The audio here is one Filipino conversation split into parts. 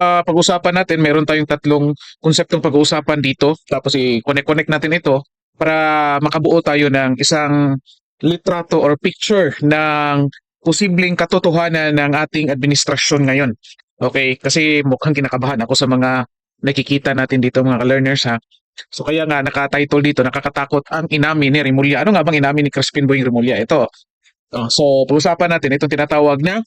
pag-usapan natin, meron tayong tatlong konseptong pag-uusapan dito. Tapos i-connect-connect natin ito para makabuo tayo ng isang litrato or picture ng posibleng katotohanan ng ating administrasyon ngayon. Okay? Kasi mukhang kinakabahan ako sa mga nakikita natin dito mga ka-learners ha. So kaya nga naka-title dito, nakakatakot ang inamin ni Rimulya. Ano nga bang inamin ni Crispin Boy Rimulya? Ito. So pag-usapan natin itong tinatawag na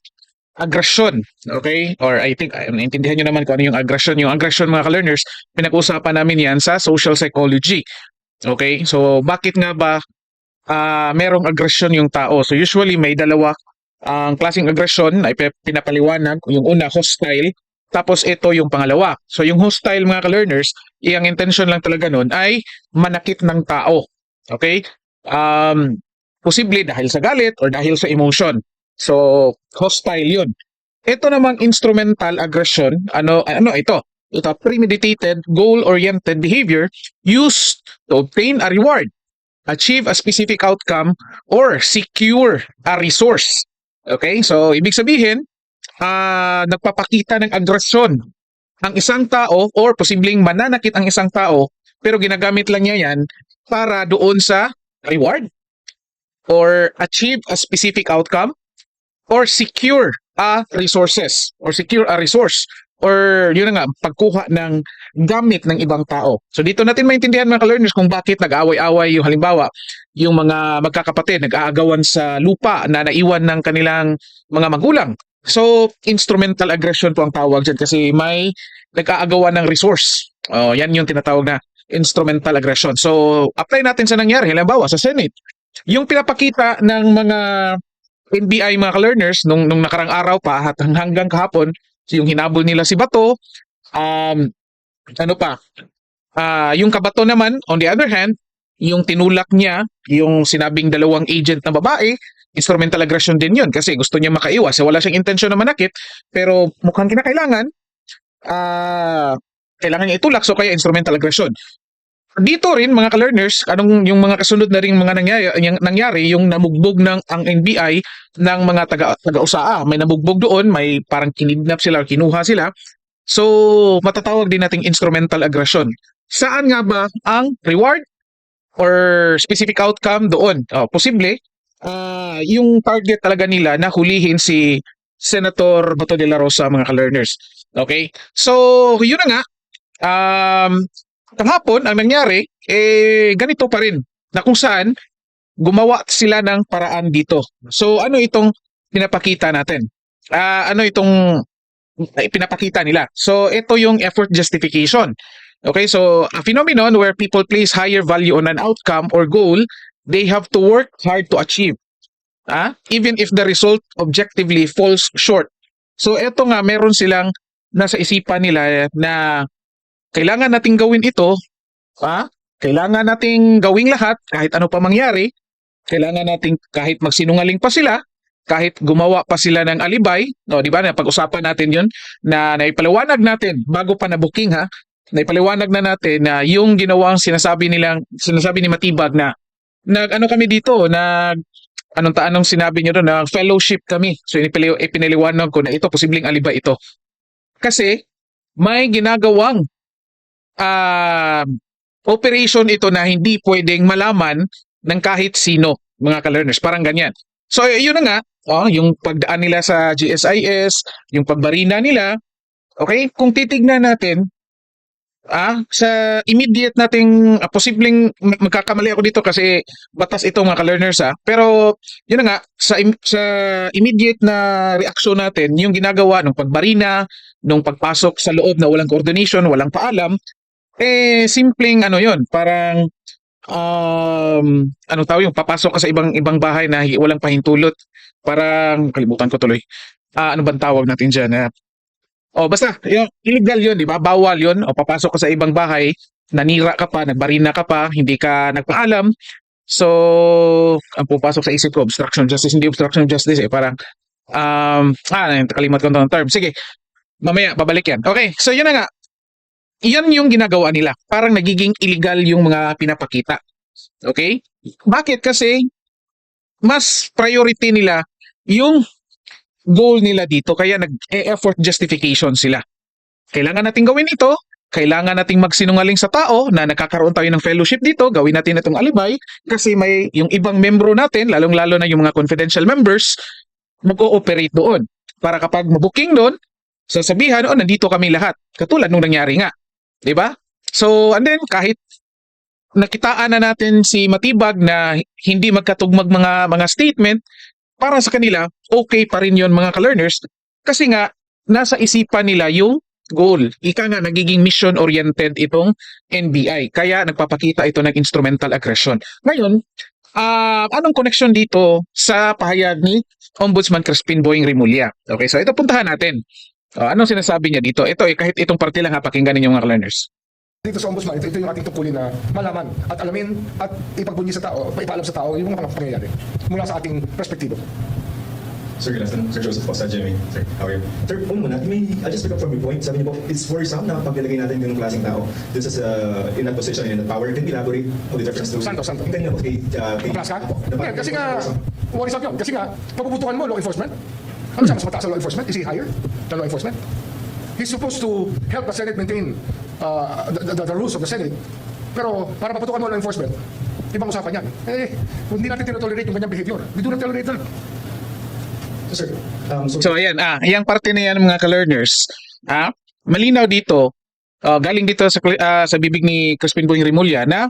aggression, okay? Or I think, naintindihan nyo naman kung ano yung aggression. Yung aggression mga ka-learners, pinag-usapan namin yan sa social psychology. Okay? So, bakit nga ba merong aggression yung tao? So, usually may dalawa ang klaseng aggression ay pinapaliwanag. Yung una, hostile. Tapos ito yung pangalawa. So, yung hostile mga ka-learners, iyang intention lang talaga nun ay manakit ng tao. Okay? Um, Posible dahil sa galit or dahil sa emotion. So, hostile yun. Ito namang instrumental aggression, ano ito? Ito, premeditated, goal-oriented behavior used to obtain a reward, achieve a specific outcome, or secure a resource. Okay? So, ibig sabihin, nagpapakita ng aggression ang isang tao or posibleng mananakit ang isang tao, pero ginagamit lang niya yan para doon sa reward or achieve a specific outcome or secure a resources or secure a resource or yun na nga, pagkuha ng gamit ng ibang tao. So dito natin maintindihan mga ka-learners kung bakit nag-aaway-away yung halimbawa, yung mga magkakapatid nag-aagawan sa lupa na naiwan ng kanilang mga magulang. So instrumental aggression po ang tawag dyan kasi may nag-aagawan ng resource. Yan yung tinatawag na instrumental aggression. So apply natin sa nangyari halimbawa sa Senate. Yung pinapakita ng mga NBI mga ka-learners nung nakarang araw pa at hanggang kahapon, yung hinabol nila si Bato, um, ano pa, yung Kabato naman, on the other hand, yung tinulak niya, yung sinabing dalawang agent na babae, instrumental aggression din yun kasi gusto niya makaiwas. Wala siyang intensyon na manakit, pero mukhang kinakailangan, kailangan niya itulak, so kaya instrumental aggression. Dito rin mga ka-learners, anong yung mga kasunod na ring mga nangyari yung namugbog ng ang NBI ng mga taga-USAA. May namugbog doon, may parang kinidnap sila o kinuha sila. So, matatawag din nating instrumental aggression. Saan nga ba ang reward or specific outcome doon? Posible, yung target talaga nila na hulihin si Senator Bato de la Rosa mga ka-learners. Okay? So, yun na nga. Kahapon, ang nangyari, ganito pa rin, na kung saan gumawa sila ng paraan dito. So, ano itong pinapakita natin? Ano itong pinapakita nila? So, ito yung effort justification. Okay, so a phenomenon where people place higher value on an outcome or goal they have to work hard to achieve. Even if the result objectively falls short. So, ito nga, meron silang nasa isipan nila na kailangan nating gawin ito, kailangan nating gawing lahat kahit ano pa mangyari, kailangan nating kahit magsinungaling pa sila, kahit gumawa pa sila ng alibay, no, di ba? Napag-usapan natin 'yon na naipaliwanag natin bago pa na-booking naipaliwanag na natin na yung ginawang sinasabi ni Matibag na ano kami dito, anong sinabi niyo doon na fellowship kami. So ipinaliwanag ko na ito posibleng alibay ito. Kasi may ginagawang operation ito na hindi pwedeng malaman ng kahit sino, mga ka-learners. Parang ganyan. So, yun na nga, yung pagdaan nila sa GSIS, yung pagbarina nila, okay? Kung titignan natin, sa immediate nating posibleng magkakamali ako dito kasi batas ito mga ka-learners pero yun na nga sa immediate na reaksyon natin yung ginagawa ng pagbarina nung pagpasok sa loob na walang coordination, walang paalam, simpleng ano yun, parang anong tawag yung papasok ka sa ibang bahay na walang pahintulot, parang kalimutan ko tuloy. Ano bang tawag natin diyan? Basta, yung illegal yun, di ba? Bawal yun. O papasok ka sa ibang bahay, nanira ka pa, nagbarina ka pa, hindi ka nagpaalam. So, ang pupasok sa isip ko, obstruction of justice, hindi obstruction of justice parang, nakalimutan ko ng term. Sige, mamaya, babalik yan. Okay, so yun na nga. Yan yung ginagawa nila. Parang nagiging illegal yung mga pinapakita. Okay? Bakit? Kasi, mas priority nila yung goal nila dito kaya nag-effort justification sila. kailangan nating gawin ito, kailangan nating magsinungaling sa tao na nakakaroon tayo ng fellowship dito, gawin natin itong alibay kasi may yung ibang membro natin, lalong-lalo na yung mga confidential members, mag-ooperate doon. Para kapag mabuking doon, sasabihan, oh, nandito kami lahat. Katulad nung nangyari nga. 'Di ba? So, and then, kahit nakitaan na natin si Matibag na hindi magkatugmag mga statement, para sa kanila, okay pa rin yon mga ka-learners. Kasi nga, nasa isipan nila yung goal. Ika nga, nagiging mission-oriented itong NBI. Kaya nagpapakita ito ng instrumental aggression. Ngayon, anong connection dito sa pahayag ni Ombudsman Crispin Boying Rimulya? Okay, so ito puntahan natin. Anong sinasabi niya dito? Ito kahit itong parte lang pakinggan ninyo mga learners. Dito sa Ombudsman, ito yung ating tungkulin na malaman at alamin at ipagbunyi sa tao, ipaalam sa tao yung mga pangyayari mula sa ating perspektibo. Sir, good afternoon. Sir Joseph po sa GMA. Sir, how are you? Sir, muna, I'll just pick up from your point. Sabi niyo po, it's worrisome na pag nilagay natin yung klaseng tao dun sa in that position and in that power. Can you elaborate on the difference to... Santo. Yung kanina po, Maplas ka? Ngayon, kasi nga, worrisome yun. Kasi nga, papuputukan mo law enforcement. Ano siya, mas mataas sa law enforcement? Is he higher than law enforcement? He's supposed to help the Senate maintain the rules of the Senate. Pero para paputukan mo law enforcement, ibang usapan yan. Hindi natin tinotolerate yung kanyang behavior. We do not tolerate that. Sir, So ayan, yung parte na yan mga ka-learners, malinaw dito, galing dito sa bibig ni Crispin Boying Rimulya na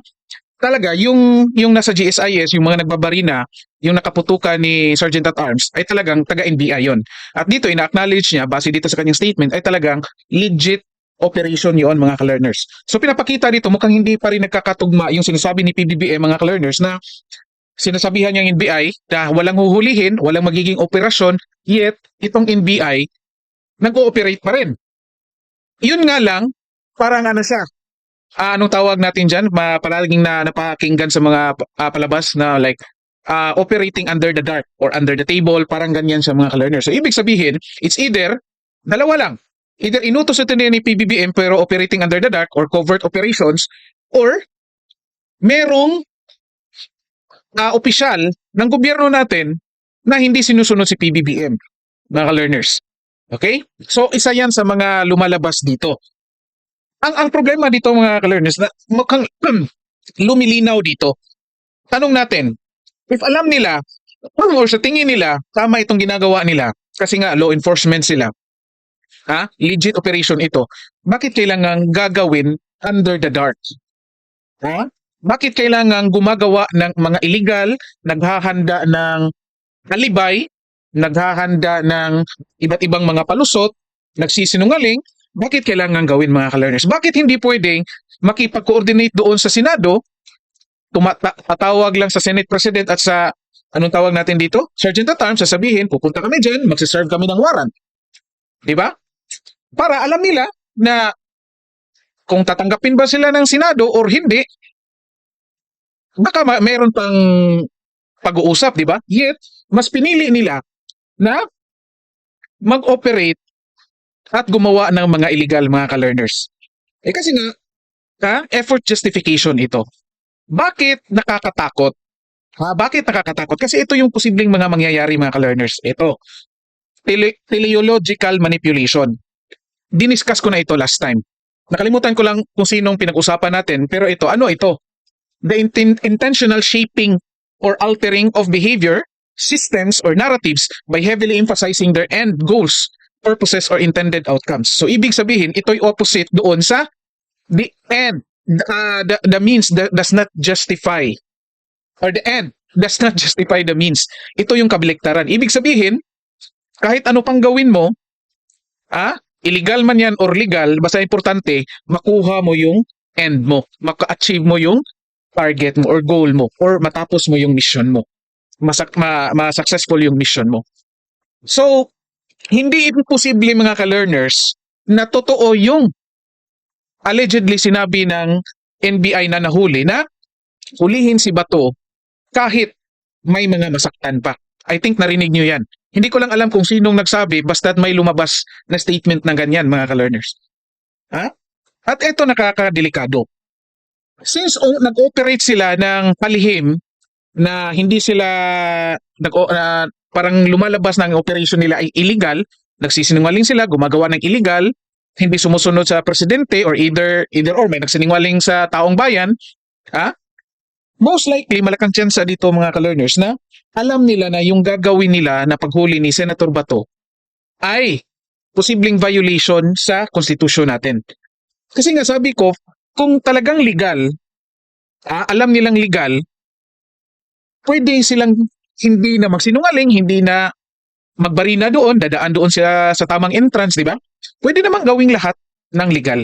talaga yung nasa GSIS, yung mga nagbabarina, yung nakaputukan ni Sergeant at Arms ay talagang taga-NBI yon. At dito ina-acknowledge niya base dito sa kanyang statement ay talagang legit operation yon mga ka-learners. So pinapakita dito mukhang hindi pa rin nagkakatugma yung sinasabi ni PBBM mga ka-learners na sinasabihan niyang NBI na walang huhulihin, walang magiging operasyon, yet itong NBI nag-ooperate pa rin. Yun nga lang, parang ano siya, anong tawag natin dyan, palaging na napakinggan sa mga palabas na like operating under the dark or under the table, parang ganyan sa mga ka-learners. So ibig sabihin, it's either, dalawa lang, either inutos ito ni PBBM pero operating under the dark or covert operations, or merong opisyal ng gobyerno natin na hindi sinusunod si PBBM, mga learners. Okay? So, isa yan sa mga lumalabas dito. Ang problema dito, mga learners, na mukhang lumilinaw dito. Tanong natin, if alam nila, or sa tingin nila, tama itong ginagawa nila, kasi nga law enforcement sila, legit operation ito, bakit kailangan gagawin under the dark? Bakit kailangan gumagawa ng mga illegal, naghahanda ng alibay, naghahanda ng iba't ibang mga palusot, nagsisinungaling? Bakit kailangan gawin mga ka-learners? Bakit hindi pwedeng makipag-coordinate doon sa Senado, patawag lang sa Senate President at sa, anong tawag natin dito? Sergeant at Arms, sasabihin, pupunta kami dyan, magsiserve kami ng warrant. Diba? Para alam nila na kung tatanggapin ba sila ng Senado or hindi, baka mayroon pang pag-uusap, di ba? Yet, mas pinili nila na mag-operate at gumawa ng mga illegal mga ka-learners. Kasi nga, effort justification ito. Bakit nakakatakot? Bakit nakakatakot? Kasi ito yung posibleng mga mangyayari mga ka-learners. Ito, teleological manipulation. Diniscuss ko na ito last time. Nakalimutan ko lang kung sinong pinag-usapan natin, pero ito, ano ito? The intentional shaping or altering of behavior, systems, or narratives by heavily emphasizing their end goals, purposes, or intended outcomes. So, ibig sabihin, ito'y opposite doon sa the end. The means does not justify, or the end does not justify the means. Ito yung kabaliktaran. Ibig sabihin, kahit ano pang gawin mo, illegal man yan or legal, basta importante, makuha mo yung end mo, maka-achieve mo yung target mo or goal mo or matapos mo yung mission mo. Ma-successful yung mission mo. So, hindi imposible mga ka-learners na totoo yung allegedly sinabi ng NBI na nahuli na hulihin si Bato kahit may mga masaktan pa. I think narinig nyo yan. Hindi ko lang alam kung sinong nagsabi basta't may lumabas na statement ng ganyan mga ka-learners. At ito nakakadelikado. Since nag-operate sila ng palihim na hindi sila parang lumalabas ng operation nila ay illegal, nagsisinungaling sila, gumagawa ng illegal, hindi sumusunod sa presidente or either or may nagsinungaling sa taong bayan, most likely malakang tsansa dito mga ka-learners na alam nila na yung gagawin nila na paghuli ni Senator Bato ay posibleng violation sa konstitusyon natin. Kasi nga sabi ko, kung talagang legal, alam nilang legal, pwede silang hindi na magsinungaling, hindi na magbarina doon, dadaan doon sila sa tamang entrance, di ba? Pwede namang gawing lahat ng legal.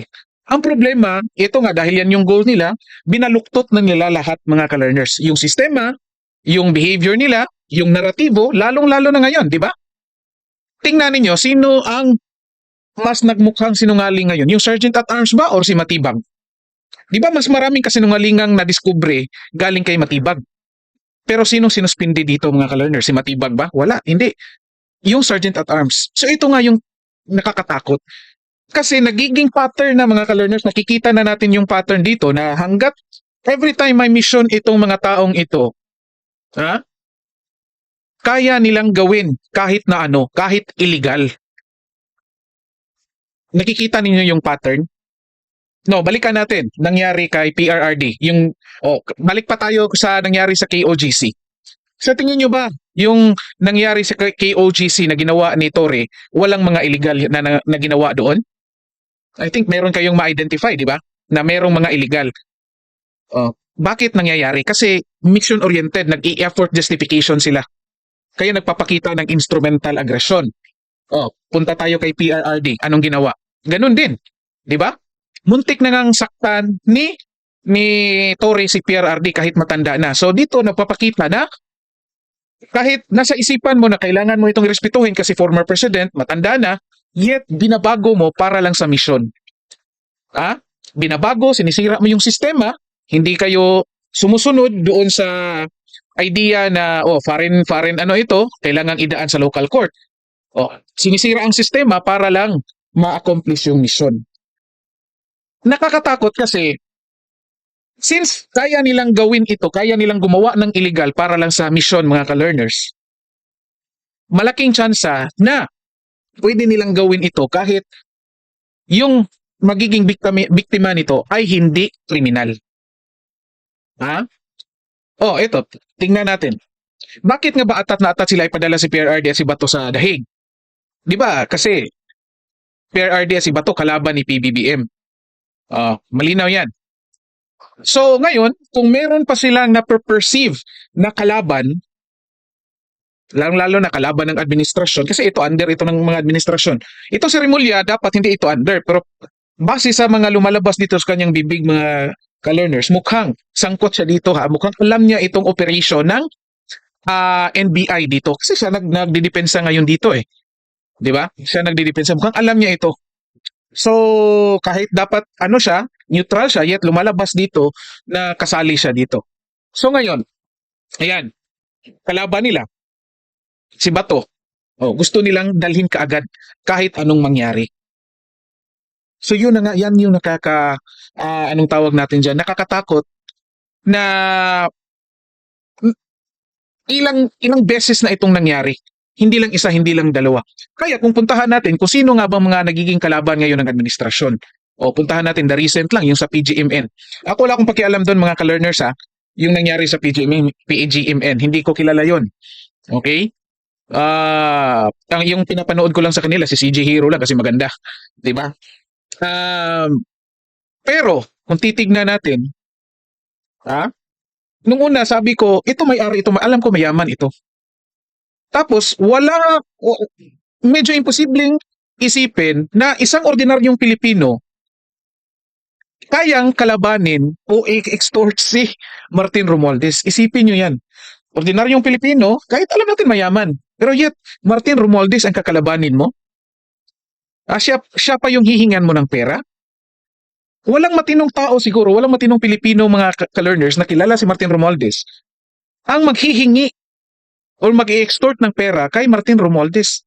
Ang problema, ito nga dahil yan yung goal nila, binaluktot na nila lahat mga ka-learners. Yung sistema, yung behavior nila, yung naratibo, lalong-lalo na ngayon, di ba? Tingnan ninyo, sino ang mas nagmukhang sinungaling ngayon? Yung Sergeant at Arms ba or si Matibag? Di ba mas maraming kasinungalingang nadiskubre galing kay Matibag? Pero sinong sinuspindi dito mga ka-learners? Si Matibag ba? Wala, hindi. Yung Sergeant at Arms. So ito nga yung nakakatakot. Kasi nagiging pattern na mga ka-learners, nakikita na natin yung pattern dito na hanggat every time may mission itong mga taong ito, kaya nilang gawin kahit na ano, kahit illegal. Nakikita ninyo yung pattern? No, balikan natin. Nangyari kay PRRD. Balik pa tayo sa nangyari sa KOGC. Sa tingin nyo ba, yung nangyari sa KOGC na ginawa ni Torre, walang mga illegal na ginawa doon? I think meron kayong ma-identify, di ba? Na merong mga illegal. Bakit nangyayari? Kasi mission-oriented, nag-i-effort justification sila. Kaya nagpapakita ng instrumental aggression. Punta tayo kay PRRD. Anong ginawa? Ganun din. Di ba? Muntik na ngang saktan ni Torre si PRRD kahit matanda na. So dito nagpapakita na kahit nasa isipan mo na kailangan mo itong respetuhin kasi former president, matanda na, yet binabago mo para lang sa mission. Binabago, sinisira mo yung sistema, hindi kayo sumusunod doon sa idea na foreign ano ito, kailangan idaan sa local court. Sinisira ang sistema para lang ma-accomplish yung mission. Nakakatakot kasi since kaya nilang gawin ito, kaya nilang gumawa ng illegal para lang sa mission mga ka-learners, malaking tsansa na pwede nilang gawin ito kahit yung magiging biktima nito ay hindi kriminal. Ito, tingnan natin. Bakit nga ba atat na atat sila ipadala si PRRD at si Bato sa dahig? Di ba? Kasi PRRD at si Bato kalaban ni PBBM. Malinaw yan. So ngayon, kung meron pa silang na-perceive na kalaban, lalo na kalaban ng administrasyon, kasi ito under ito ng mga administrasyon. Ito si Remulla, dapat hindi ito under, pero base sa mga lumalabas dito sa kanyang bibig mga ka-learners, mukhang sangkot siya dito mukhang alam niya itong operation ng NBI dito. Kasi siya nagdidepensa ngayon dito Di ba? Siya nagdidepensa, mukhang alam niya ito. So, kahit dapat siya, neutral siya, yet lumalabas dito na kasali siya dito. So ngayon, ayan, kalaban nila, si Bato, gusto nilang dalhin kaagad kahit anong mangyari. So yun na nga, yan yung anong tawag natin dyan, nakakatakot na ilang beses na itong nangyari. Hindi lang isa, hindi lang dalawa. Kaya kung puntahan natin kung sino nga ba mga nagiging kalaban ngayon ng administrasyon. Puntahan natin the recent lang, yung sa PGMN. Ako wala akong pakialam doon mga ka-learners yung nangyari sa PGMN. Hindi ko kilala yon. Okay? Yung pinapanood ko lang sa kanila, si CJ Hero lang kasi maganda. Diba? Pero, kung titignan natin, nung una sabi ko, ito may-ari, alam ko mayaman ito. Tapos, medyo imposibleng isipin na isang ordinaryong Pilipino kayang kalabanin o extort si Martin Romualdez. Isipin nyo yan. Ordinaryong Pilipino, kahit alam natin mayaman, pero yet, Martin Romualdez ang kakalabanin mo? Siya pa yung hihingan mo ng pera? Walang matinong tao siguro, walang matinong Pilipino mga ka-learners na kilala si Martin Romualdez ang maghihingi or mag-i-extort ng pera kay Martin Romualdez.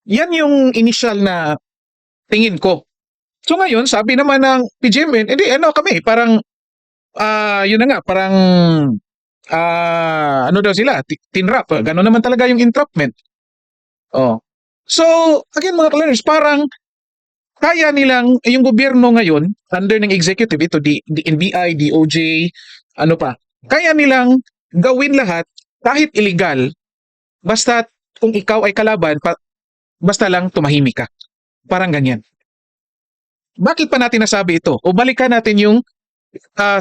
Yan yung initial na tingin ko. So ngayon, sabi naman ng PGMN, kami, parang, yun na nga, parang, daw sila, tinrap. Gano'n naman talaga yung entrapment. So, again mga ka-learners, parang kaya nilang, yung gobyerno ngayon, under ng executive, ito, NBI, DOJ, ano pa, kaya nilang gawin lahat, kahit illegal, basta kung ikaw ay kalaban, basta lang tumahimik ka. Parang ganyan. Bakit pa natin nasabi ito? O balikan natin yung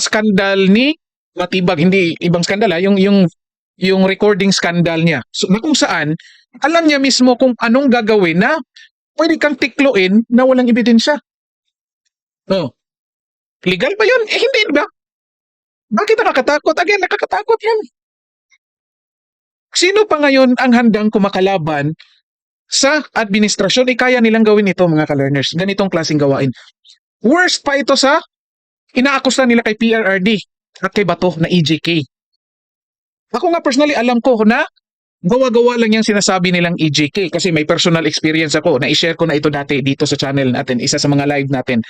skandal ni Matibag, hindi ibang skandal, yung recording scandal niya. So, na kung saan, alam niya mismo kung anong gagawin na pwede kang tikloin na walang ebidensya. No. Legal ba yun? Hindi, di ba? Bakit nakakatakot? Again, nakakatakot yan. Sino pa ngayon ang handang kumakalaban sa administrasyon? Kaya nilang gawin ito, mga ka-learners. Ganitong klaseng gawain. Worst pa ito sa inaakusa nila kay PRRD at kay Bato na EJK. Ako nga personally alam ko na gawa-gawa lang yung sinasabi nilang EJK kasi may personal experience ako na i-share ko na ito dati dito sa channel natin, isa sa mga live natin.